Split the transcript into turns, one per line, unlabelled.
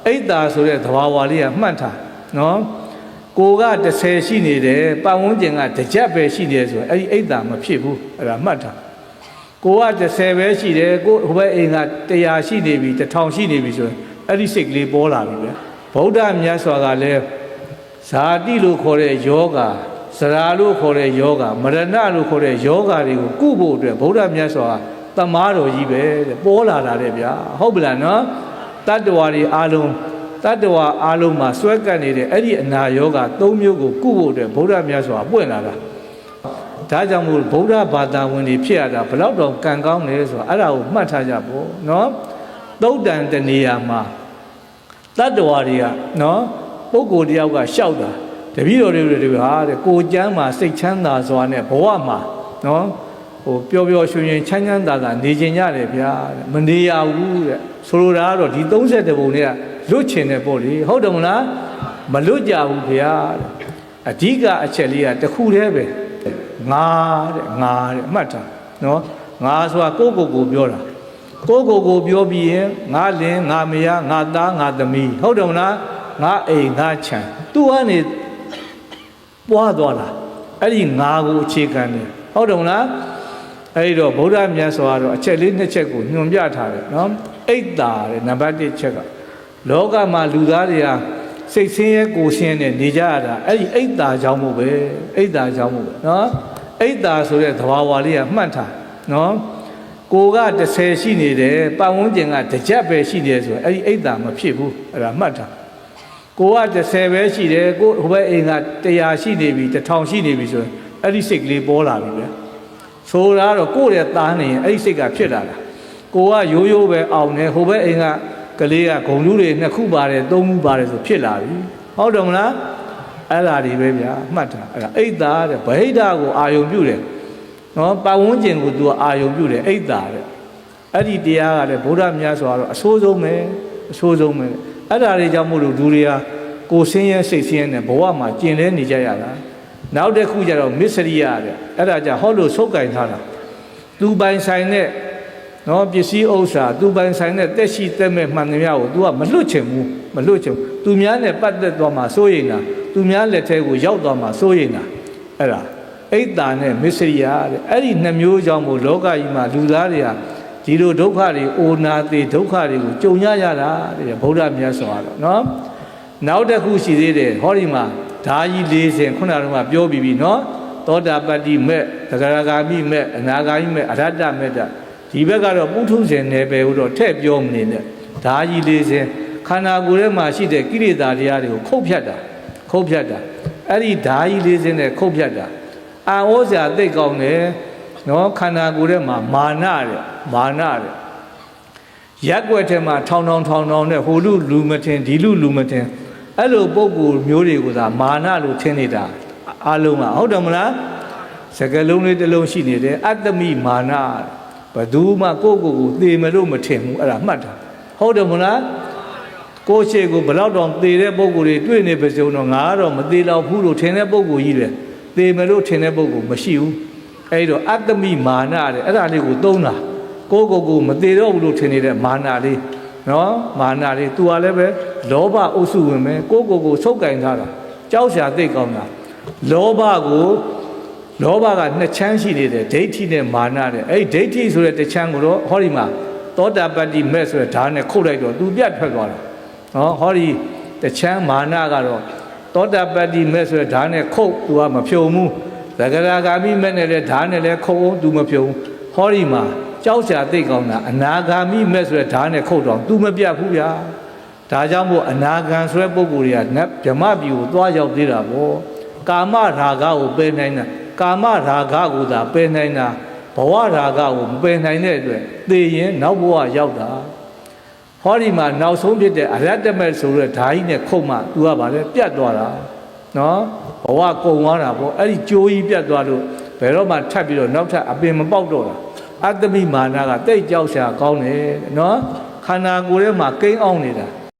အိတ်သာဆိုတဲ့သဘာဝလေးကမှတ်ထားနော်ကိုက30ရှိနေတယ်ပတ်ဝန်းကျင်ကတစ်ချက်ပဲရှိတယ်ဆိုရင်အဲ့ဒီအိတ်သာမဖြစ်ဘူးအဲ့ဒါမှတ်ထားကိုက30ပဲရှိတယ်ကိုဟိုဘက်အိမ်က100ရှိနေပြီ1000ရှိနေပြီဆိုရင်အဲ့ဒီစိတ်ကလေးပေါ်လာပြီပဲဗုဒ္ဓမြတ်စွာကလည်းဇာတိလို့ခေါ်တဲ့ယောဂစရာလို့ခေါ်တဲ့ယောဂမရဏလို့ခေါ်တဲ့ယောဂတွေကိုကုဖို့အတွက်ဗုဒ္ဓမြတ်စွာတမားတော်ကြီးပဲတဲ့ပေါ်လာတာတဲ့ဗျာဟုတ်ပြီလားနော်တတ္တဝါတွေအားလုံးတတ္တဝါအားလုံးမှာစွဲကပ်နေတဲ့အဲ့ဒီအနာယောဂ3မျိုးကိုကုဖို့အတွက်ဗုဒ္ဓမြတ်စွာပွင့်လာတာဒါကြောင့်မို့ဗုဒ္ဓဘာသာဝင်တွေဖြစ်ရတာဘလောက်တော့ကံကောင်းလဲဆိုတာအဲ့ဒါကိုမှတ်ထားကြဖို့နော်သုတ်တန်တနေရာမှာတတ္တဝါတွေကနော်ပုဂ္ဂိုလ်တယောက်ကရှောက်တာတပည့်တော်တွေဟာတဲ့ကိုကျမ်းမှာစိတ်ချမ်းသာစွာနဲ့ဘဝမှာနော်ဟိုပျော်ပျော်ရွှင်ရွှင်ချမ်းချမ်းသာသာနေခြင်းရတယ်ဗျာမနေရဘူးတဲ့ဆိုလိုတာကတော့ဒီ30ပုံတွေကလွတ်ချင်တဲ့ပေါ့လေဟုတ်တယ်မလားမလွတ်ကြဘူးဗျာအဓိကအချက်လေးကတစ်ခုတည်းပဲငါတဲ့အမှတ်ထားနော်ငါဆိုတာကိုပြောတာကိုပြောပြီးရင်ငါလင်ငါမယားငါသားငါသမီးဟုတ်တယ်မလားငါအိမ်ငါခြံသူကနေပွားသွားတာအဲ့ဒီငါကိုအခြေခံတယ်ဟုတ်တယ်မလားအဲ့ဒီတော့ဗုဒ္ဓမြတ်စွာကတော့အချက်လေး2ချက်ကိုညွှန်ပြထားတယ်နော်အိတ်တာတဲ့နံပါတ်1ချက်ကလောကမှာလူသားတွေကစိတ်ဆင်းရဲကိုယ်ဆင်းရဲနေကြရတာအဲ့ဒီအိတ်တာကြောင့်မို့ပဲအိတ်တာကြောင့်မို့ပဲနော်အိတ်တာဆိုတဲ့သဘာဝလေးကမှတ်ထားနော်ကိုက30ရှိနေတယ်ပတ်ဝန်းကျင်ကတစ်ချက်ပဲရှိတယ်ဆိုရင်အဲ့ဒီအိတ်တာမဖြစ်ဘူးအဲ့ဒါမှတ်ထားကိုက30ပဲရှိတယ်ကိုဟိုဘက်အိမ်က100ရှိနေပြီ1000ရှိနေပြီဆိုရင်အဲ့ဒီစိတ်ကလေးပေါ်လာပြီပဲဆိုတာတော့ကိုယ့်ရဲ့သားနေရင်အဲ့ဒီစိတ်ကဖြစ်လာတာကိုကရိုးရိုးပဲအောင်နေဟိုဘက်အိမ်ကကလေးကဂုံလူတွေ2ခုပါတယ်3ခုပါတယ်ဆိုဖြစ်လာပြီဟုတ်တယ်မလားအဲ့ဒါတွေပဲဗျာမှတ်တာအဲ့ဒါအိတ်တာတဲ့ဗဟိတကိုအာယုံပြုတယ်နော်ပတ်ဝန်းကျင်ကို तू အာယုံပြုတယ်အိတ်တာတဲ့အဲ့ဒီတရားကလည်းဗုဒ္ဓမြတ်စွာတော့အဆိုးဆုံးပဲအဲ့ဒါတွေကြောင့်မို့လို့လူတွေကကိုယ်ဆင်းရဲစိတ်ဆင်းရဲနဲ့ဘဝမှာကျင်လဲနေကြရတာနောက်တစ်ခုကျတော့မစ္စရိယတဲ့အဲ့ဒါကြဟောလို့ဆုတ်ကင်ထားတာသူပိုင်ဆိုင်တဲ့နော်ပစ္စည်းဥစ္စာသူပိုင်ဆိုင်တဲ့တက်ရှိတက်မဲ့မှန်သမျှကို तू ကမလွတ်ချင်ဘူးသူများနဲ့ပတ်သက်သွားမှစိုးရိမ်တာသူများလက်ထဲကိုရောက်သွားမှစိုးရိမ်တာအဲ့ဒါအိတ်တာနဲ့မစ္စရိယတဲ့အဲ့ဒီ2မျိုးကြောင့်မို့လောကကြီးမှာလူသားတွေကဒီလိုဒုက္ခတွေအိုနာသေးဒုက္ခတွေကိုကြုံရတာတဲ့ဗုဒ္ဓမြတ်စွာတော့နော်နောက်တစ်ခုရှိသေးတယ်ဟောဒီမှာဓာကြီး40ခုနကပြောပြီးပြီနော်သောတာပတ္တိမဲ့သဂရဂါမိမဲ့အနာဂါမိမဲ့အရဟတမဲ့ဒီဘက်ကတော့ပုထုဇဉ်နယ်ပယ်ဟိုတော့ထည့်ပြောမနေနဲ့ဓာကြီး40ခန္ဓာကိုယ်ထဲမှာရှိတဲ့ကိလေသာတရားတွေကိုခုတ်ဖြတ်တာအဲ့ဒီဓာကြီး40နဲ့ခုတ်ဖြတ်တာအာဩဇာသိတ်ကောင်းတယ်နော်ခန္ဓာကိုယ်ထဲမှာမာနတဲ့ရက်ွက်ထဲမှာထောင်နဲ့ဟိုလူမထင်ဒီလူမထင်အဲ့လိုပုံကိုမျိုးတွေကိုသာမာနလို့ထင်နေတာအလုံးကဟုတ်တယ်မလားစကလုံးလေးတစ်လုံးရှိနေတယ်အတ္တမိမာနဘယ်သူမှကိုသေမလို့မထင်ဘူးအဲ့ဒါမှတ်တာဟုတ်တယ်မလားကိုရှိကိုဘလောက်တောင်သေတဲ့ပုံကိုတွေတွေ့နေပါစုံတော့ငါကတော့မသေတော့ဘူးလို့ထင်တဲ့ပုံကိုကြီးတယ်သေမလို့ထင်တဲ့ပုံကိုမရှိဘူးအဲ့တော့အတ္တမိမာနတဲ့အဲ့ဒါလေးကိုသုံးတာကိုမသေးတော့ဘူးလို့ထင်နေတဲ့မာနလေးနော်မာနလေး तू ကလည်းပဲလောဘအုပ်စုဝင်ပဲကိုဆုတ်ကင်ထားတာကြောက်စရာသိကောင်းတာလောဘက2ချမ်းရှိနေတယ်ဒိဋ္ဌိနဲ့မာနတဲ့အဲ့ဒီဒိဋ္ဌိဆိုတဲ့တစ်ချမ်းကိုတော့ဟောဒီမှာသောတာပတ္တိမဲ့ဆိုတဲ့ဓာတ်နဲ့ခုတ်လိုက်တော့ तू ပြတ်ထွက်သွားတာနော်ဟောဒီတစ်ချမ်းမာနကတော့သောတာပတ္တိမဲ့ဆိုတဲ့ဓာတ်နဲ့ခုတ် तू ကမဖြုံဘူးသဂရဂါမိမဲ့နဲ့လည်းဓာတ်နဲ့လည်းခုတ်အောင် तू မဖြုံဟောဒီမှာကြောက်စရာသိကောင်းတာအနာဂါမိမဲ့ဆိုတဲ့ဓာတ်နဲ့ခုတ်တော့ तू မပြတ်ဘူးဗျာဒါကြောင့်မို့အနာဂံဆိုတဲ့ပုဂ္ဂိုလ်တွေကဗြဟ္မပြည်ကိုသွားရောက်သေးတာပေါ့ကာမရာဂကိုပယ်နိုင်တာကာမရာဂကိုသာပယ်နိုင်တာဘဝရာဂကိုမပယ်နိုင်တဲ့အတွက်သေရင်နောက်ဘဝရောက်တာဟောဒီမှာနောက်ဆုံးဖြစ်တဲ့အရတ္တမက်ဆိုတဲ့ဓာကြီးနဲ့ခုတ်မှ तू ကဗာလဲပြတ်သွားတာနော်ဘဝကုံသွားတာပေါ့အဲ့ဒီကြိုးကြီးပြတ်သွားလို့ဘယ်တော့မှထပ်ပြီးတော့နောက်ထပ်အပင်မပေါက်တော့တာအတ္တမိမာနကတိတ်ကြောက်စရာကောင်းတယ်နော်ခန္ဓာကိုယ်ထဲမှာကိန်းအောင်နေတာ